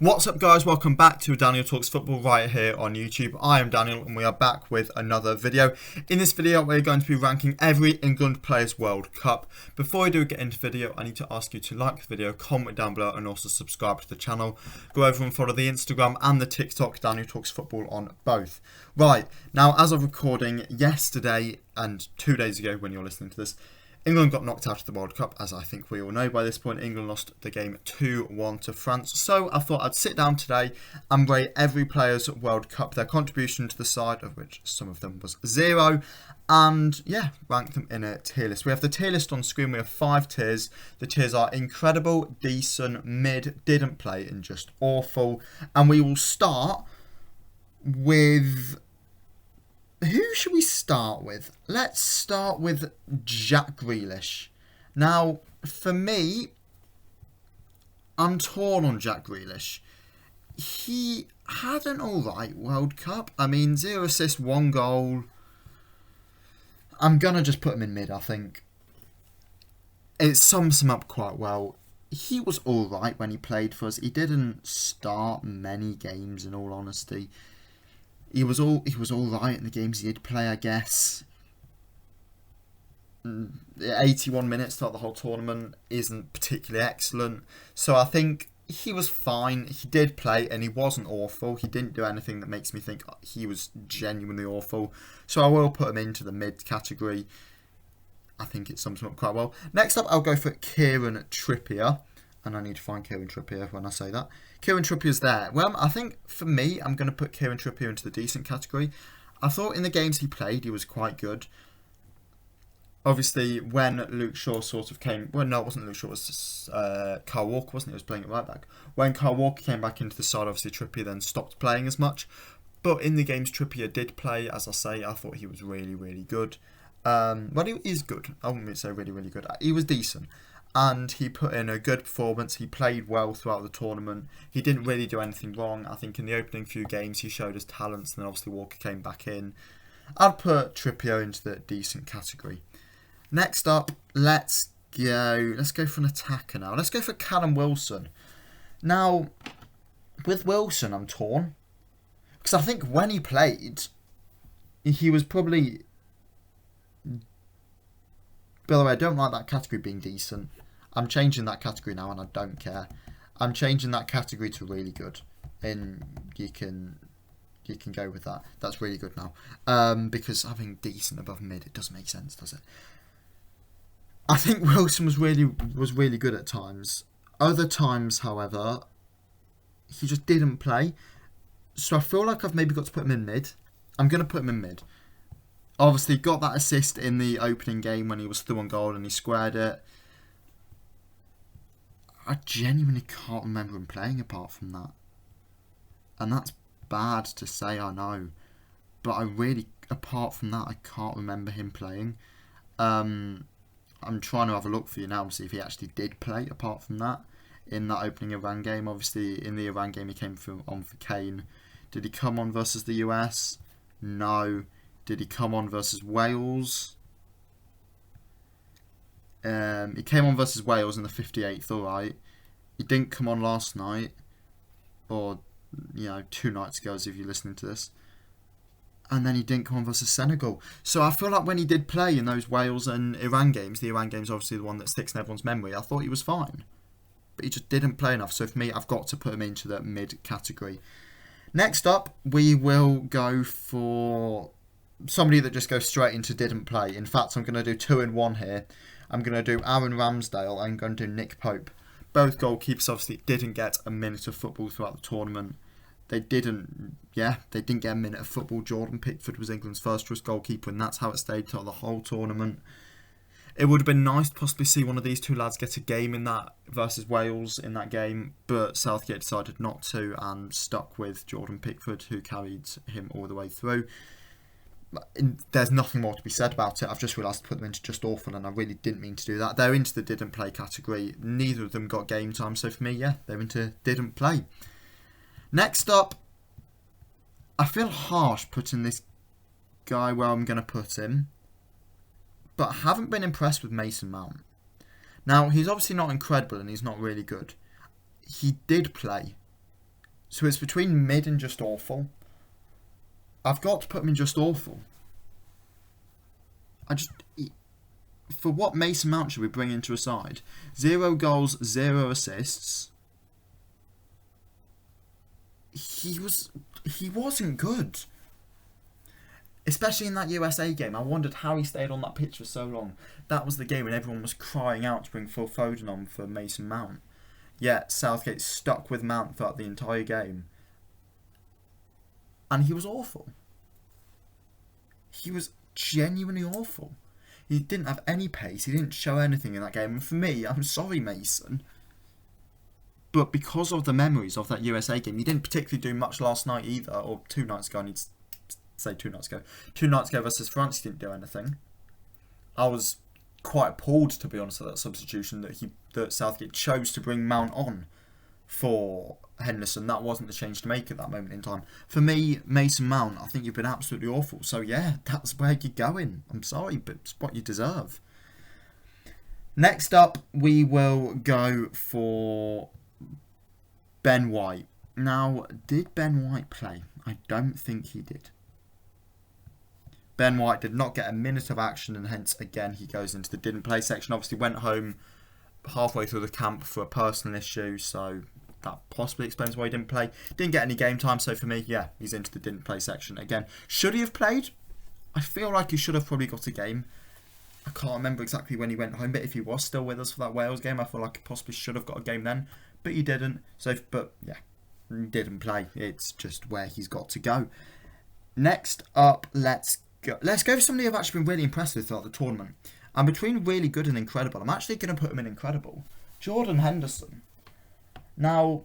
What's up guys, welcome back to Daniel Talks Football right here on YouTube. I am Daniel and we are back with another video. In this video we're going to be ranking every England Players World Cup. Before I do get into the video, I need to ask you to like the video, comment down below and also subscribe to the channel. Go over and follow the Instagram and the TikTok, Daniel Talks Football on both. Right, now as of recording yesterday and 2 days ago when you're listening to this, England got knocked out of the World Cup, as I think we all know by this point. England lost the game 2-1 to France. So I thought I'd sit down today and rate every player's World Cup, their contribution to the side, of which some of them was 0. And yeah, rank them in a tier list. We have the tier list on screen. We have 5 tiers. The tiers are incredible, decent, mid, didn't play, and just awful. And we will start with... Who should we start with? Let's start with Jack Grealish. Now, for me, I'm torn on Jack Grealish. He had an alright World Cup. I mean, 0 assists, 1 goal. I'm going to just put him in mid, I think. It sums him up quite well. He was alright when he played for us. He didn't start many games, in all honesty. He was all right in the games he did play, I guess. 81 minutes throughout the whole tournament isn't particularly excellent. So I think he was fine. He did play and he wasn't awful. He didn't do anything that makes me think he was genuinely awful. So I will put him into the mid category. I think it sums him up quite well. Next up, I'll go for Kieran Trippier. And I need to find Kieran Trippier when I say that. Kieran Trippier's there. Well, I think for me, I'm going to put Kieran Trippier into the decent category. I thought in the games he played, he was quite good. Obviously, when Luke Shaw sort of came... Well, no, it wasn't Luke Shaw. It was Kyle Walker, wasn't he? He was playing it right back. When Kyle Walker came back into the side, obviously Trippier then stopped playing as much. But in the games Trippier did play, as I say, I thought he was really, really good. Well, he is good. I wouldn't say really, really good. He was decent. And he put in a good performance. He played well throughout the tournament. He didn't really do anything wrong. I think in the opening few games he showed his talents, and then obviously Walker came back in. I'd put Trippier into the decent category. Next up, let's go for an attacker now. Let's go for Callum Wilson. Now, with Wilson, I'm torn. Because I think when he played, he was probably... By the way, I don't like that category being decent. I'm changing that category now and I don't care. I'm changing that category to really good. And you can go with that. That's really good now. Because having decent above mid, it doesn't make sense, does it? I think Wilson was really good at times. Other times, however, he just didn't play. So I feel like I've maybe got to put him in mid. I'm going to put him in mid. Obviously, got that assist in the opening game when he was through on goal and he squared it. I genuinely can't remember him playing apart from that. And that's bad to say, I know. But I really, apart from that, I can't remember him playing. I'm trying to have a look for you now and see if he actually did play apart from that. In that opening Iran game, obviously, in the Iran game he came on for Kane. Did he come on versus the US? No. Did he come on versus Wales? He came on versus Wales in the 58th, alright. He didn't come on last night. Or, 2 nights ago, as if you're listening to this. And then he didn't come on versus Senegal. So I feel like when he did play in those Wales and Iran games, the Iran game's obviously the one that sticks in everyone's memory, I thought he was fine. But he just didn't play enough. So for me, I've got to put him into the mid category. Next up, we will go for... somebody that just goes straight into didn't play. In fact, I'm going to do 2 in 1 here. I'm going to do Aaron Ramsdale and I'm going to do Nick Pope. Both goalkeepers obviously didn't get a minute of football throughout the tournament. They didn't get a minute of football. Jordan Pickford was England's first choice goalkeeper and that's how it stayed throughout the whole tournament. It would have been nice to possibly see one of these two lads get a game in that versus Wales in that game, but Southgate decided not to and stuck with Jordan Pickford, who carried him all the way through. There's nothing more to be said about it. I've just realised to put them into just awful and I really didn't mean to do that. They're into the didn't play category. Neither of them got game time, so for me, yeah, they're into didn't play. Next up, I feel harsh putting this guy where I'm going to put him, but I haven't been impressed with Mason Mount. Now, he's obviously not incredible and he's not really good. He did play. So it's between mid and just awful. I've got to put him in just awful. For what Mason Mount should we bring into a side? 0 goals, 0 assists. He wasn't good. Especially in that USA game. I wondered how he stayed on that pitch for so long. That was the game when everyone was crying out to bring Phil Foden on for Mason Mount. Yet Southgate stuck with Mount throughout the entire game. And he was awful. He was genuinely awful. He didn't have any pace. He didn't show anything in that game. And for me, I'm sorry, Mason, but because of the memories of that USA game, he didn't particularly do much last night either, or 2 nights ago. I need to say 2 nights ago. 2 nights ago versus France, he didn't do anything. I was quite appalled, to be honest, at that substitution that Southgate chose to bring Mount on for Henderson. That wasn't the change to make at that moment in time. For me, Mason Mount, I think you've been absolutely awful. So yeah, that's where you're going. I'm sorry, but it's what you deserve. Next up, we will go for Ben White. Now, did Ben White play? I don't think he did. Ben White did not get a minute of action, and hence, again, he goes into the didn't play section. Obviously, went home halfway through the camp for a personal issue, so that possibly explains why he didn't play. Didn't get any game time, so for me, yeah, he's into the didn't play section. Again, should he have played? I feel like he should have probably got a game. I can't remember exactly when he went home, but if he was still with us for that Wales game, I feel like he possibly should have got a game then. But he didn't. So, but yeah, didn't play. It's just where he's got to go. Next up, let's go for somebody I've actually been really impressed with throughout the tournament. And between really good and incredible, I'm actually going to put him in incredible. Jordan Henderson. Now,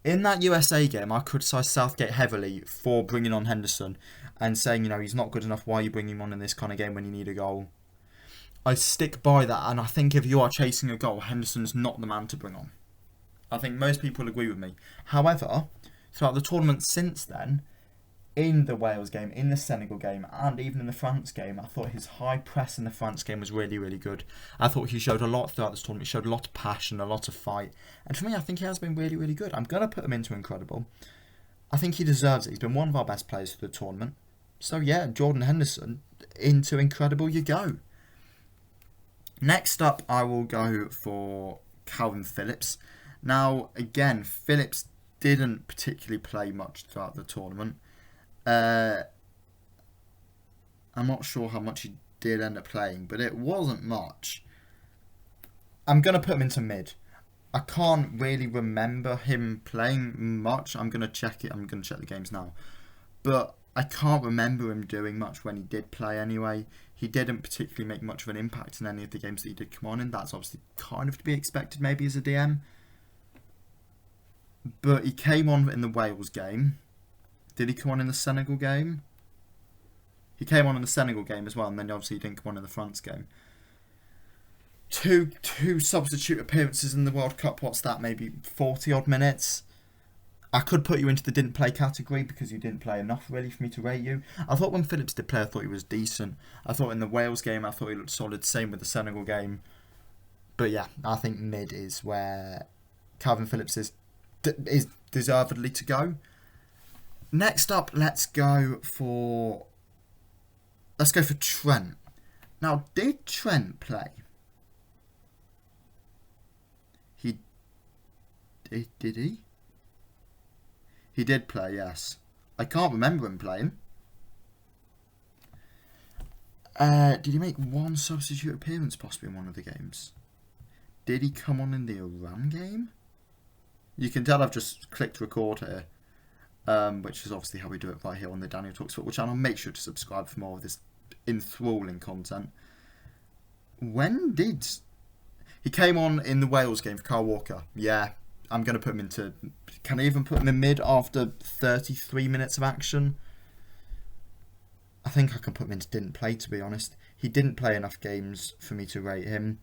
in that USA game, I criticised Southgate heavily for bringing on Henderson and saying, you know, he's not good enough. Why are you bringing him on in this kind of game when you need a goal? I stick by that, and I think if you are chasing a goal, Henderson's not the man to bring on. I think most people will agree with me. However, throughout the tournament since then, in the Wales game, in the Senegal game, and even in the France game, I thought his high press in the France game was really, really good. I thought he showed a lot throughout this tournament. He showed a lot of passion, a lot of fight. And for me, I think he has been really, really good. I'm going to put him into incredible. I think he deserves it. He's been one of our best players for the tournament. So yeah, Jordan Henderson, into incredible you go. Next up, I will go for Calvin Phillips. Now, again, Phillips didn't particularly play much throughout the tournament. I'm not sure how much he did end up playing, but it wasn't much. I'm going to put him into mid. I can't really remember him playing much. I'm going to check it. I'm going to check the games now. But I can't remember him doing much when he did play anyway. He didn't particularly make much of an impact in any of the games that he did come on in. That's obviously kind of to be expected maybe as a DM. But he came on in the Wales game. Did he come on in the Senegal game? He came on in the Senegal game as well, and then obviously he didn't come on in the France game. Two substitute appearances in the World Cup. What's that? Maybe 40 odd minutes. I could put you into the didn't play category because you didn't play enough really for me to rate you. I thought when Phillips did play, I thought he was decent. I thought in the Wales game, I thought he looked solid. Same with the Senegal game. But yeah, I think mid is where Calvin Phillips is deservedly to go. Next up, let's go for Trent. Now, did Trent play? Did he? He did play, yes. I can't remember him playing. Did he make one substitute appearance possibly in one of the games? Did he come on in the Iran game? You can tell I've just clicked record here. Which is obviously how we do it right here on the Daniel Talks Football channel. Make sure to subscribe for more of this enthralling content. When did... He came on in the Wales game for Kyle Walker. Yeah, I'm going to put him into... Can I even put him in mid after 33 minutes of action? I think I can put him into didn't play, to be honest. He didn't play enough games for me to rate him.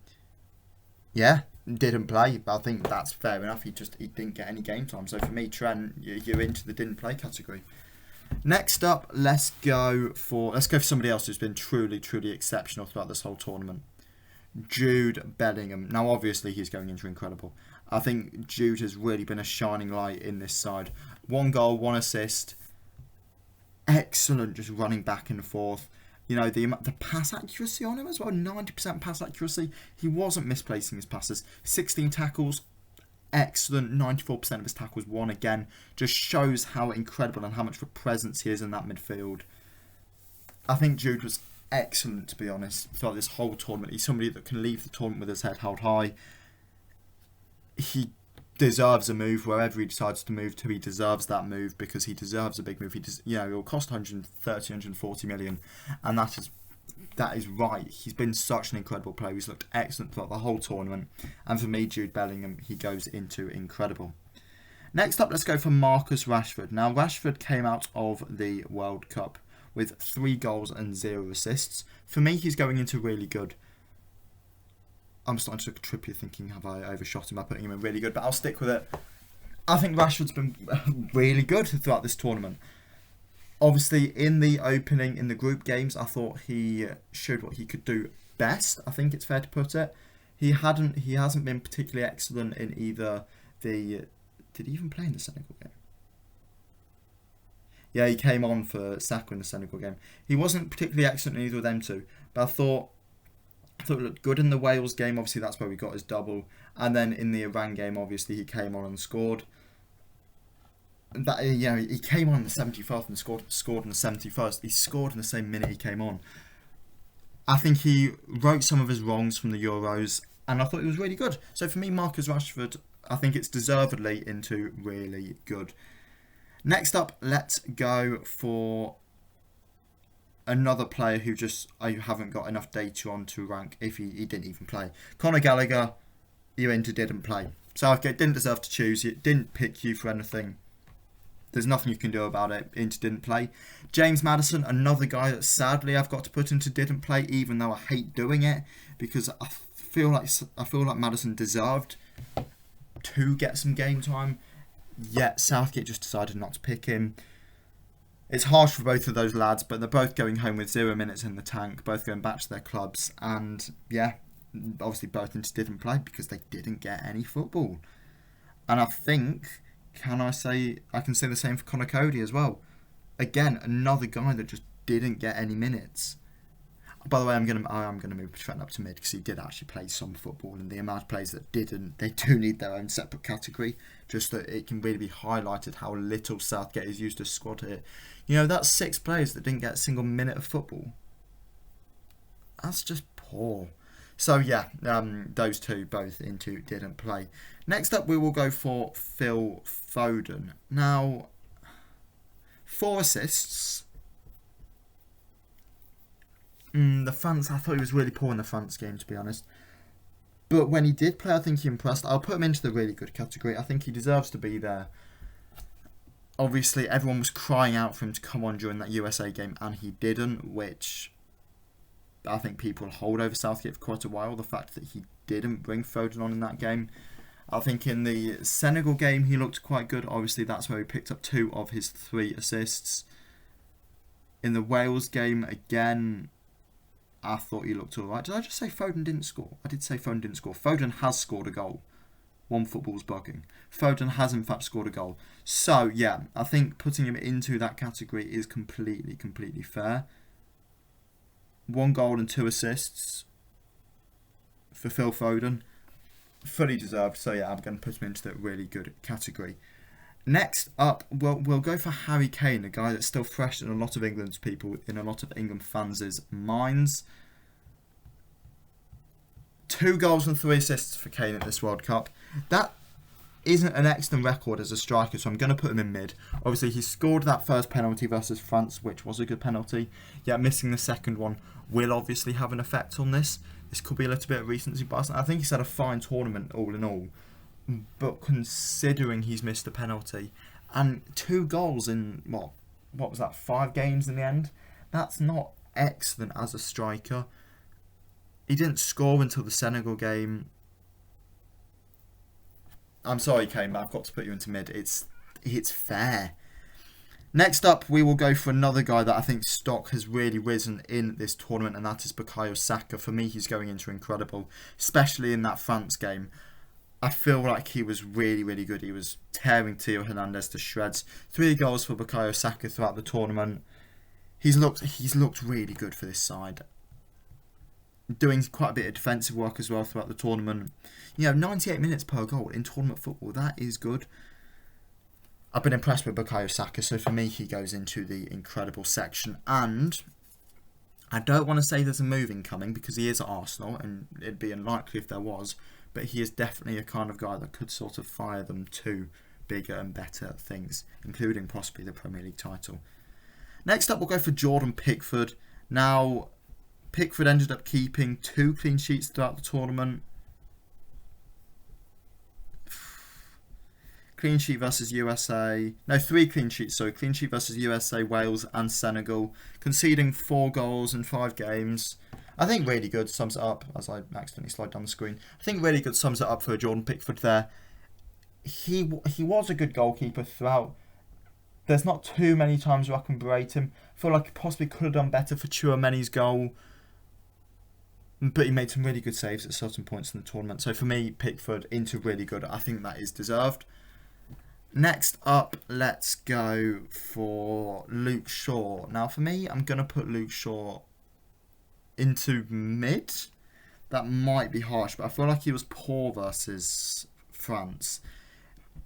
Yeah, didn't play. I think that's fair enough. He didn't get any game time. So for me, Trent, you're into the didn't play category. Next up, let's go for somebody else who's been truly, truly exceptional throughout this whole tournament. Jude Bellingham. Now, obviously, he's going into incredible. I think Jude has really been a shining light in this side. 1 goal, 1 assist. Excellent, just running back and forth. You know, the pass accuracy on him as well, 90% pass accuracy. He wasn't misplacing his passes. 16 tackles, excellent. 94% of his tackles won again. Just shows how incredible and how much of a presence he is in that midfield. I think Jude was excellent, to be honest, throughout this whole tournament. He's somebody that can leave the tournament with his head held high. He deserves a move wherever he decides to move to. He deserves that move because he deserves a big move. It'll cost 130, 140 million, and that is right. He's been such an incredible player. He's looked excellent throughout the whole tournament, and for me, Jude Bellingham, he goes into incredible. Next up, let's go for Marcus Rashford. Now, Rashford came out of the World Cup with 3 goals and 0 assists. For me, he's going into really good. I'm starting to look at Trippier thinking, have I overshot him by putting him in really good? But I'll stick with it. I think Rashford's been really good throughout this tournament. Obviously, in the group games, I thought he showed what he could do best. I think it's fair to put it. He hasn't been particularly excellent in either the... Did he even play in the Senegal game? Yeah, he came on for Saka in the Senegal game. He wasn't particularly excellent in either of them two, but I thought it looked good in the Wales game. Obviously, that's where we got his double. And then in the Iran game, obviously, he came on and scored. He came on in the 71st and scored in the 71st. He scored in the same minute he came on. I think he wrote some of his wrongs from the Euros, and I thought he was really good. So for me, Marcus Rashford, I think it's deservedly into really good. Next up, let's go for another player who I haven't got enough data on to rank if he didn't even play. Conor Gallagher, you didn't play. Southgate didn't deserve to choose you, didn't pick you for anything. There's nothing you can do about it. Inter didn't play. James Maddison, another guy that sadly I've got to put into didn't play, even though I hate doing it, because I feel like Maddison deserved to get some game time. Yet Southgate just decided not to pick him. It's harsh for both of those lads, but they're both going home with 0 minutes in the tank, both going back to their clubs, and yeah, obviously both didn't play because they didn't get any football. And I think, I can say the same for Conor Cody as well. Again, another guy that just didn't get any minutes. By the way, I am gonna move Trent up to mid because he did actually play some football, and the amount of players that didn't, they do need their own separate category, just that it can really be highlighted how little Southgate has used his squad here. You know, that's 6 players that didn't get a single minute of football. That's just poor. So yeah, those two both didn't play. Next up, we will go for Phil Foden. Now, 4 assists. I thought he was really poor in the France game, to be honest. But when he did play, I think he impressed. I'll put him into the really good category. I think he deserves to be there. Obviously, everyone was crying out for him to come on during that USA game, and he didn't, which I think people hold over Southgate for quite a while. The fact that he didn't bring Foden on in that game. I think in the Senegal game, he looked quite good. Obviously, that's where he picked up 2 of his 3 assists. In the Wales game, again, I thought he looked alright. Did I just say Foden didn't score? I did say Foden didn't score. Foden has scored a goal. One football's bugging. Foden has in fact scored a goal. So, yeah, I think putting him into that category is completely fair. 1 goal and 2 assists for Phil Foden. Fully deserved. So, yeah, I'm going to put him into the really good category. Next up, we'll go for Harry Kane, a guy that's still fresh in a lot of England's people, in a lot of England fans' minds. 2 goals and 3 assists for Kane at this World Cup. That isn't an excellent record as a striker, so I'm going to put him in mid. Obviously, he scored that first penalty versus France, which was a good penalty. Yet missing the second one will obviously have an effect on this. This could be a little bit of recency bias. I think he's had a fine tournament all in all. But considering he's missed a penalty and 2 goals in, what was that, 5 games in the end? That's not excellent as a striker. He didn't score until the Senegal game. I'm sorry, Kane, but I've got to put you into mid. It's fair. Next up, we will go for another guy that I think stock has really risen in this tournament, and that is Bukayo Saka. For me, he's going into incredible, especially in that France game. I feel like he was really, really good. He was tearing Theo Hernandez to shreds. 3 goals for Bukayo Saka throughout the tournament. He's looked really good for this side. Doing quite a bit of defensive work as well throughout the tournament. 98 minutes per goal in tournament football. That is good. I've been impressed with Bukayo Saka, so for me, he goes into the incredible section. And I don't want to say there's a move incoming because he is at Arsenal, and it'd be unlikely if there was. But he is definitely a kind of guy that could sort of fire them to bigger and better things, including possibly the Premier League title. Next up, we'll go for Jordan Pickford. Now, Pickford ended up keeping 2 clean sheets throughout the tournament. Clean sheet versus USA. No, 3 clean sheets. So clean sheet versus USA, Wales and Senegal. Conceding 4 goals in 5 games. I think really good. Sums it up as I accidentally slide down the screen. I think really good sums it up for Jordan Pickford there. He was a good goalkeeper throughout. There's not too many times where I can berate him. I feel like he possibly could have done better for Tchouameni's goal. But he made some really good saves at certain points in the tournament. So for me, Pickford into really good. I think that is deserved. Next up, let's go for Luke Shaw. Now, for me, I'm going to put Luke Shaw into mid. That might be harsh, but I feel like he was poor versus France.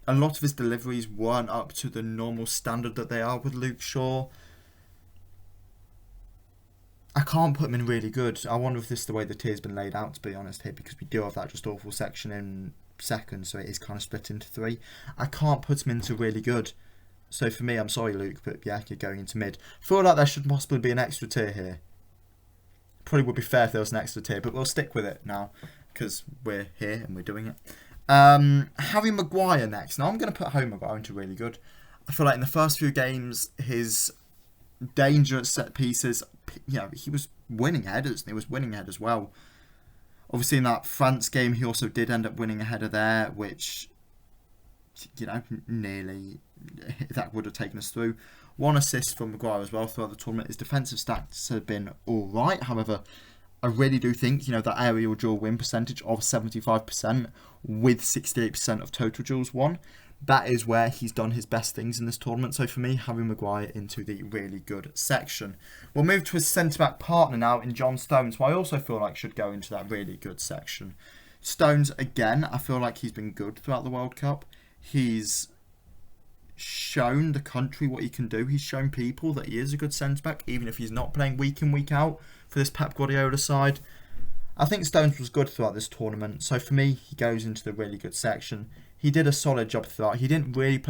A lot of his deliveries weren't up to the normal standard that they are with Luke Shaw. I can't put him in really good. I wonder if this is the way the tier's been laid out, to be honest, here, because we do have that just awful section in second, so it is kind of split into 3. I can't put him into really good. So for me, I'm sorry, Luke, but yeah, you're going into mid. I feel like there should possibly be an extra tier here. Probably would be fair if there was an extra tier, but we'll stick with it now because we're here and we're doing it. Harry Maguire next. Now I'm going to put Harry Maguire into really good. I feel like in the first few games, his danger at set pieces, he was winning headers and he was winning headers well. Obviously, in that France game, he also did end up winning a header there, which, nearly that would have taken us through. 1 assist from Maguire as well throughout the tournament. His defensive stats have been all right. However, I really do think, that aerial duel win percentage of 75% with 68% of total duels won, that is where he's done his best things in this tournament. So for me, Harry Maguire into the really good section. We'll move to his centre-back partner now in John Stones, who I also feel like should go into that really good section. Stones, again, I feel like he's been good throughout the World Cup. He's shown the country what he can do. He's shown people that he is a good centre-back, even if he's not playing week in, week out for this Pep Guardiola side. I think Stones was good throughout this tournament. So for me, he goes into the really good section. He did a solid job throughout. He didn't really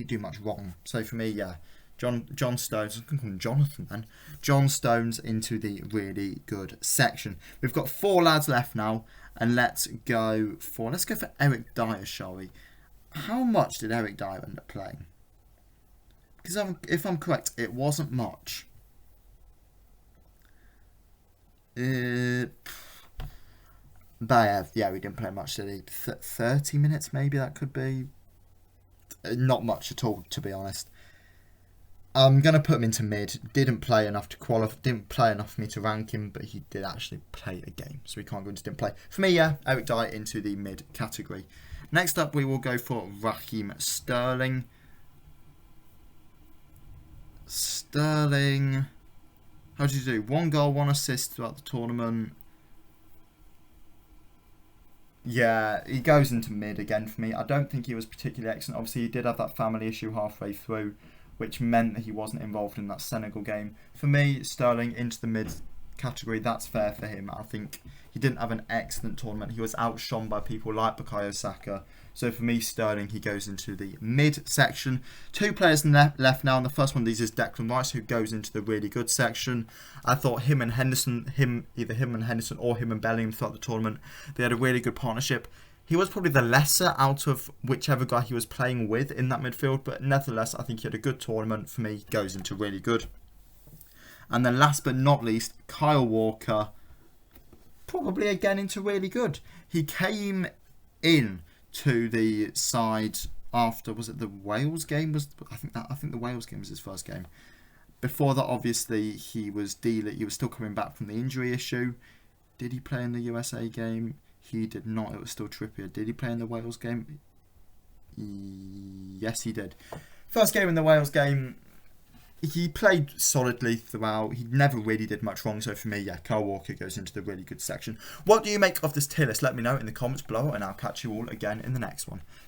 do much wrong. So for me, yeah, John Stones. I'm going to call him Jonathan then. John Stones into the really good section. We've got 4 lads left now, and let's go for Eric Dyer, shall we? How much did Eric Dyer end up playing? Because if I'm correct, it wasn't much. But yeah, we didn't play much, did he? 30 minutes maybe, that could be. Not much at all, to be honest. I'm going to put him into mid. Didn't play enough to qualify. Didn't play enough for me to rank him, but he did actually play a game, so we can't go into didn't play. For me, yeah, Eric Dyer into the mid category. Next up, we will go for Raheem Sterling. Sterling, how did you do? 1 goal, 1 assist throughout the tournament. Yeah, he goes into mid again for me. I don't think he was particularly excellent. Obviously, he did have that family issue halfway through, which meant that he wasn't involved in that Senegal game. For me, Sterling into the mid category, that's fair for him. I think he didn't have an excellent tournament. He was outshone by people like Bukayo Saka. So for me, Sterling, he goes into the mid section. 2 players left now, and the first one of these is Declan Rice, who goes into the really good section. I thought either him and Henderson or him and Bellingham throughout the tournament, they had a really good partnership. He was probably the lesser out of whichever guy he was playing with in that midfield, but nevertheless, I think he had a good tournament. For me, goes into really good. And then last but not least, Kyle Walker, probably again into really good. He came in to the side after, was it the Wales game? I think the Wales game was his first game. Before that, obviously, he was still coming back from the injury issue. Did he play in the USA game? He did not. It was still Trippier. Did he play in the Wales game? Yes, he did. First game in the Wales game, he played solidly throughout. He never really did much wrong. So for me, yeah, Kyle Walker goes into the really good section. What do you make of this tier list? Let me know in the comments below, and I'll catch you all again in the next one.